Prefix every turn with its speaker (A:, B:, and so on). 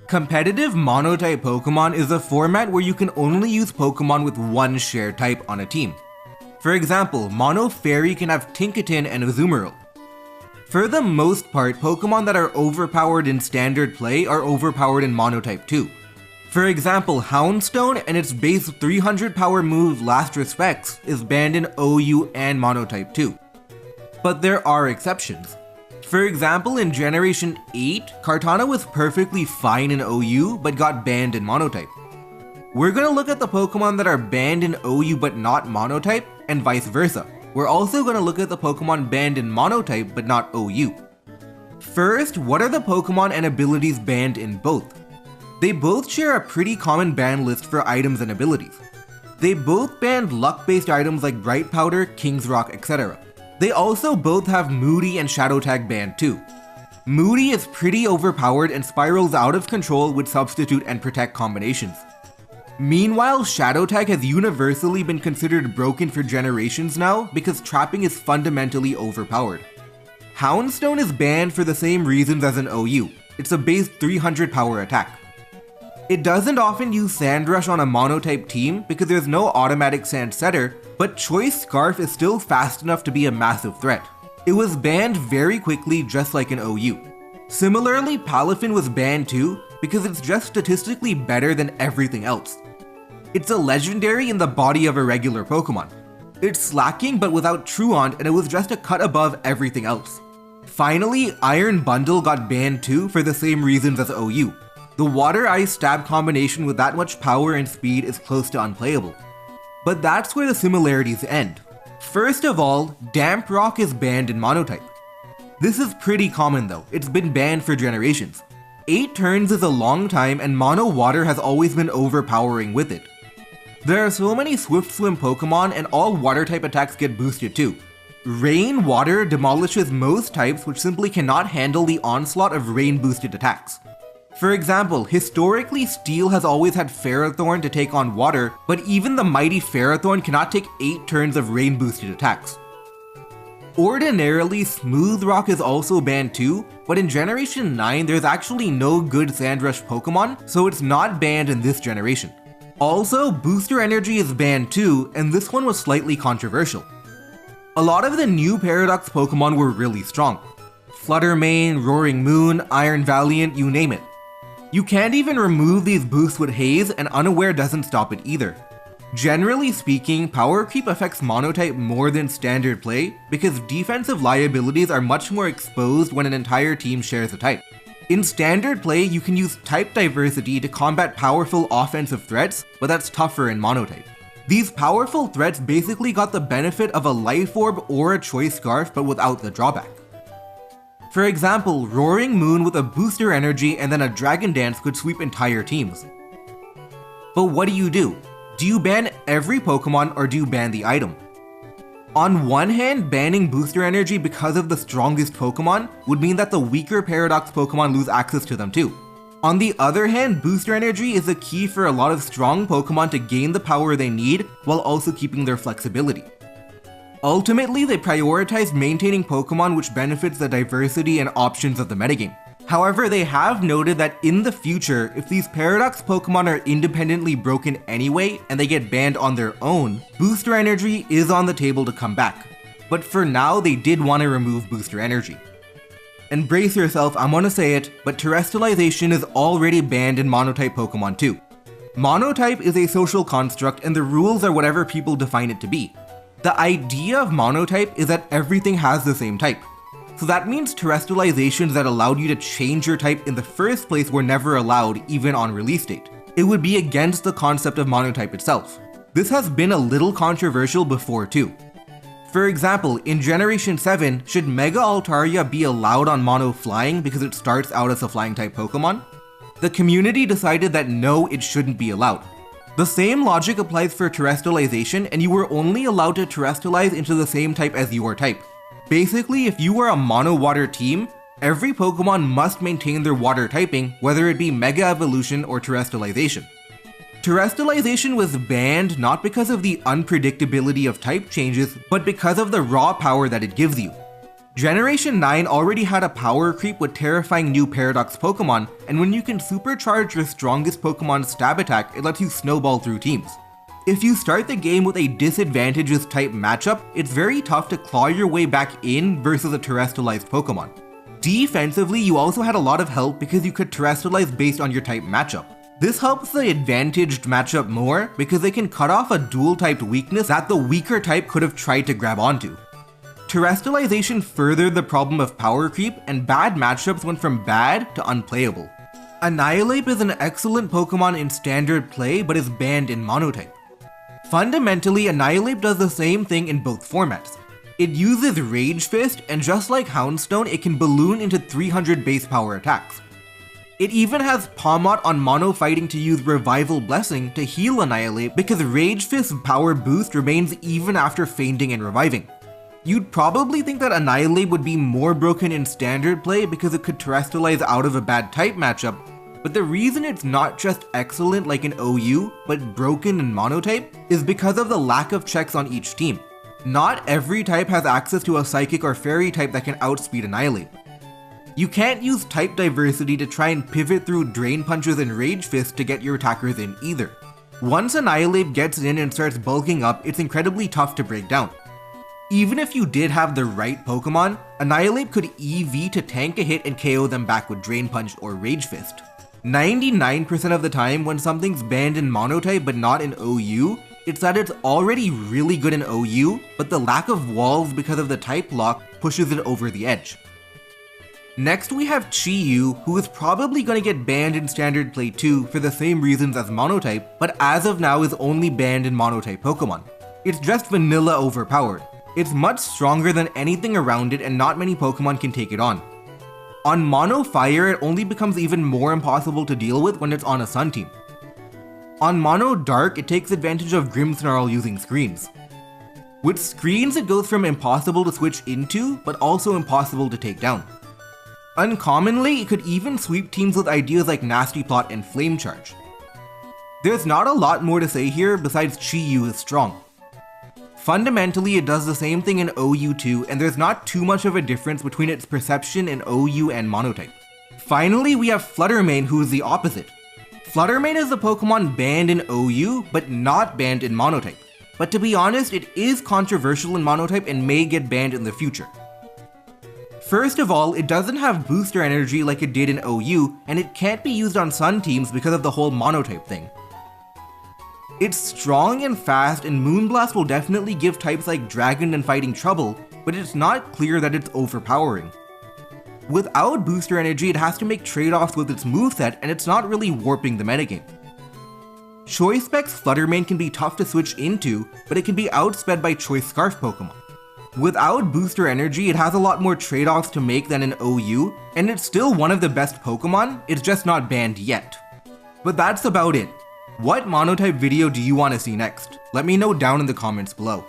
A: Competitive Monotype Pokemon is a format where you can only use Pokemon with one shared type on a team. For example, Mono Fairy can have Tinkaton and Azumarill. For the most part, Pokemon that are overpowered in standard play are overpowered in Monotype too. For example, Houndstone and its base 300 power move Last Respects is banned in OU and Monotype too. But there are exceptions. For example, in Generation 8, Kartana was perfectly fine in OU but got banned in Monotype. We're gonna look at the Pokemon that are banned in OU but not Monotype, and vice versa. We're also gonna look at the Pokemon banned in Monotype but not OU. First, what are the Pokemon and abilities banned in both? They both share a pretty common ban list for items and abilities. They both banned luck-based items like Bright Powder, King's Rock, etc. They also both have Moody and Shadow Tag banned too. Moody is pretty overpowered and spirals out of control with Substitute and Protect combinations. Meanwhile, Shadow Tag has universally been considered broken for generations now because trapping is fundamentally overpowered. Houndstone is banned for the same reasons as an OU. It's a base 300 power attack. It doesn't often use Sand Rush on a Monotype team because there's no automatic Sand Setter, but Choice Scarf is still fast enough to be a massive threat. It was banned very quickly just like an OU. Similarly, Palafin was banned too because it's just statistically better than everything else. It's a legendary in the body of a regular Pokemon. It's slacking but without Truant, and it was just a cut above everything else. Finally, Iron Bundle got banned too for the same reasons as OU. The Water Ice Stab combination with that much power and speed is close to unplayable. But that's where the similarities end. First of all, Damp Rock is banned in Monotype. This is pretty common though, it's been banned for generations. 8 turns is a long time and Mono Water has always been overpowering with it. There are so many Swift Swim Pokemon and all Water type attacks get boosted too. Rain Water demolishes most types which simply cannot handle the onslaught of rain boosted attacks. For example, historically Steel has always had Ferrothorn to take on water, but even the mighty Ferrothorn cannot take 8 turns of rain boosted attacks. Ordinarily, Smooth Rock is also banned too, but in Generation 9 there's actually no good Sand Rush Pokemon, so it's not banned in this generation. Also, Booster Energy is banned too, and this one was slightly controversial. A lot of the new Paradox Pokemon were really strong. Flutter Mane, Roaring Moon, Iron Valiant, you name it. You can't even remove these boosts with Haze, and Unaware doesn't stop it either. Generally speaking, power creep affects Monotype more than standard play because defensive liabilities are much more exposed when an entire team shares a type. In standard play, you can use type diversity to combat powerful offensive threats, but that's tougher in Monotype. These powerful threats basically got the benefit of a Life Orb or a Choice Scarf, but without the drawback. For example, Roaring Moon with a Booster Energy and then a Dragon Dance could sweep entire teams. But what do? Do you ban every Pokemon or do you ban the item? On one hand, banning Booster Energy because of the strongest Pokemon would mean that the weaker Paradox Pokemon lose access to them too. On the other hand, Booster Energy is a key for a lot of strong Pokemon to gain the power they need while also keeping their flexibility. Ultimately, they prioritized maintaining Pokemon which benefits the diversity and options of the metagame. However, they have noted that in the future, if these Paradox Pokemon are independently broken anyway and they get banned on their own, Booster Energy is on the table to come back. But for now, they did want to remove Booster Energy. And brace yourself, I'm gonna say it, but Terastalization is already banned in Monotype Pokemon too. Monotype is a social construct and the rules are whatever people define it to be. The idea of Monotype is that everything has the same type. So that means Terastalizations that allowed you to change your type in the first place were never allowed, even on release date. It would be against the concept of Monotype itself. This has been a little controversial before too. For example, in Generation 7, should Mega Altaria be allowed on Mono Flying because it starts out as a Flying type Pokemon? The community decided that no, it shouldn't be allowed. The same logic applies for Terastalization, and you were only allowed to Terastalize into the same type as your type. Basically, if you were a Mono Water team, every Pokemon must maintain their Water typing, whether it be Mega Evolution or Terastalization. Terastalization was banned not because of the unpredictability of type changes, but because of the raw power that it gives you. Generation 9 already had a power creep with terrifying new Paradox Pokemon, and when you can supercharge your strongest Pokemon's stab attack, it lets you snowball through teams. If you start the game with a disadvantageous type matchup, it's very tough to claw your way back in versus a terrestrialized Pokemon. Defensively, you also had a lot of help because you could terrestrialize based on your type matchup. This helps the advantaged matchup more because they can cut off a dual-typed weakness that the weaker type could have tried to grab onto. Terastalization furthered the problem of power creep, and bad matchups went from bad to unplayable. Annihilape is an excellent Pokemon in standard play but is banned in Monotype. Fundamentally, Annihilape does the same thing in both formats. It uses Rage Fist, and just like Houndstone, it can balloon into 300 base power attacks. It even has Pawmot on Mono Fighting to use Revival Blessing to heal Annihilape because Rage Fist's power boost remains even after fainting and reviving. You'd probably think that Annihilape would be more broken in standard play because it could terrestrialize out of a bad type matchup, but the reason it's not just excellent like in OU, but broken in Monotype, is because of the lack of checks on each team. Not every type has access to a Psychic or Fairy type that can outspeed Annihilape. You can't use type diversity to try and pivot through Drain Punches and Rage Fist to get your attackers in either. Once Annihilape gets in and starts bulking up, it's incredibly tough to break down. Even if you did have the right Pokemon, Annihilape could EV to tank a hit and KO them back with Drain Punch or Rage Fist. 99% of the time when something's banned in Monotype but not in OU, it's that it's already really good in OU, but the lack of walls because of the type lock pushes it over the edge. Next we have Chi-Yu, who is probably going to get banned in Standard Play 2 for the same reasons as Monotype, but as of now is only banned in Monotype Pokemon. It's just vanilla overpowered. It's much stronger than anything around it and not many Pokemon can take it on. On Mono Fire, it only becomes even more impossible to deal with when it's on a Sun team. On Mono Dark, it takes advantage of Grimmsnarl using screens. With screens, it goes from impossible to switch into, but also impossible to take down. Uncommonly, it could even sweep teams with ideas like Nasty Plot and Flame Charge. There's not a lot more to say here besides Chi-Yu is strong. Fundamentally, it does the same thing in OU too, and there's not too much of a difference between its perception in OU and Monotype. Finally, we have Flutter Mane, who is the opposite. Flutter Mane is a Pokemon banned in OU, but not banned in Monotype. But to be honest, it is controversial in Monotype and may get banned in the future. First of all, it doesn't have booster energy like it did in OU, and it can't be used on Sun teams because of the whole Monotype thing. It's strong and fast, and Moonblast will definitely give types like Dragon and Fighting trouble, but it's not clear that it's overpowering. Without booster energy, it has to make trade-offs with its moveset, and it's not really warping the metagame. Choice Spec's Flutter Mane can be tough to switch into, but it can be outsped by Choice Scarf Pokemon. Without booster energy, it has a lot more trade-offs to make than in OU, and it's still one of the best Pokemon, it's just not banned yet. But that's about it. What Monotype video do you want to see next? Let me know down in the comments below.